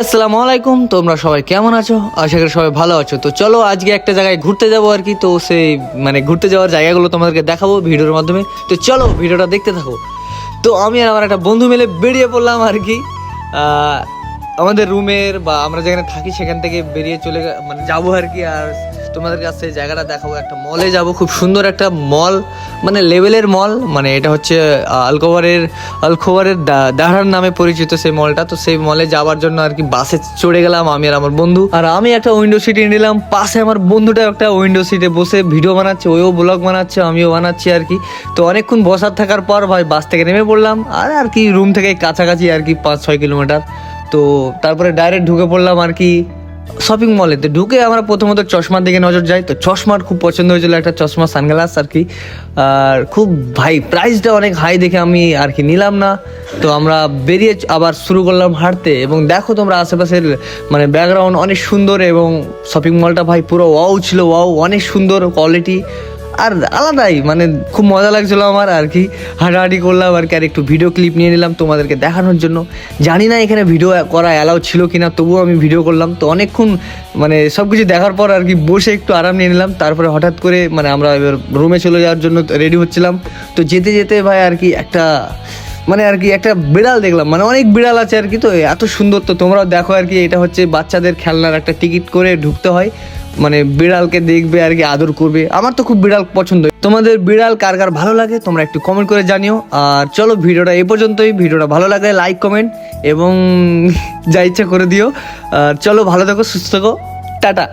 আসসালামু আলাইকুম, তোমরা সবাই কেমন আছো? আশা করি সবাই ভালো আছো। তো চলো আজকে একটা জায়গায় ঘুরতে যাবো আর কি। তো সেই ঘুরতে যাওয়ার জায়গাগুলো তোমাদেরকে দেখাবো ভিডিওর মাধ্যমে। তো চলো ভিডিওটা দেখতে থাকো। তো আমি আর আমার একটা বন্ধু মিলে বেরিয়ে পড়লাম আর কি। আমাদের রুমের বা আমরা যেখানে থাকি সেখান থেকে বেরিয়ে যাবো আর কি। আর তোমাদের কাছে জায়গাটা দেখাবো। একটা মলে যাব, খুব সুন্দর একটা মল, লেভেলের মল। এটা হচ্ছে আলখোবারের দাহরান নামে পরিচিত সেই মলটা। তো সেই মলে যাওয়ার জন্য আর কি বাসে চড়ে গেলাম আমি আর আমার বন্ধু। আর আমি একটা উইন্ডো সিটে নিলাম, পাশে আমার বন্ধুটা একটা উইন্ডো সিটে বসে ভিডিও বানাচ্ছে, ওও ব্লগ বানাচ্ছে, আমিও বানাচ্ছি আর কি। তো অনেকক্ষণ বসার থাকার পর ভাই বাস থেকে নেমে পড়লাম। আর কি রুম থেকে কাছাকাছি আর কি 5-6 কিলোমিটার। তো তারপরে ডাইরেক্ট ঢুকে পড়লাম আর কি শপিং মলেতে। ঢুকে আমরা প্রথমত চশমার দিকে নজর যাই। তো চশমার খুব পছন্দ হয়েছিল, একটা চশমা সানগ্লাস আর কি। আর খুব ভাই প্রাইসটা অনেক হাই দেখে আমি আর কি নিলাম না। তো আমরা বেরিয়ে আবার শুরু করলাম হাঁটতে। এবং দেখো তোমরা আশেপাশের ব্যাকগ্রাউন্ড অনেক সুন্দর। এবং শপিং মলটা ভাই পুরো ওয়াও ছিল, ওয়াও, অনেক সুন্দর কোয়ালিটি আর আলাদাই। খুব মজা লাগছিল আমার আর কি। হাঁটাহাঁটি করলাম আর কি। আর একটু ভিডিও ক্লিপ নিয়ে নিলাম তোমাদেরকে দেখানোর জন্য। জানি না এখানে ভিডিও করা অ্যালাউ ছিল কিনা, তবুও আমি ভিডিও করলাম। তো অনেকক্ষণ সব কিছু দেখার পর আর কি বসে একটু আরাম নিয়ে নিলাম। তারপরে হঠাৎ করে আমরা এবার রুমে চলে যাওয়ার জন্য রেডি হচ্ছিলাম। তো যেতে যেতে ভাই আর কি একটা বিড়াল দেখলাম। অনেক বিড়াল আছে আর কি। তো এত সুন্দর, তো তোমরাও দেখো আর কি। এটা হচ্ছে বাচ্চাদের খেলনার একটা টিকিট করে ঢুকতে হয়। বিড়ালকে দেখবে আর কি, আদর করবে। আমার তো খুব বিড়াল পছন্দ। তোমাদের বিড়াল কার কার ভালো লাগে তোমরা একটু কমেন্ট করে জানিও। আর চলো ভিডিওটা এই পর্যন্তই। ভিডিওটা ভালো লাগলে লাইক, কমেন্ট এবং যা ইচ্ছা করে দিও। আর চলো ভালো থেকো, সুস্থ থেকো, টাটা।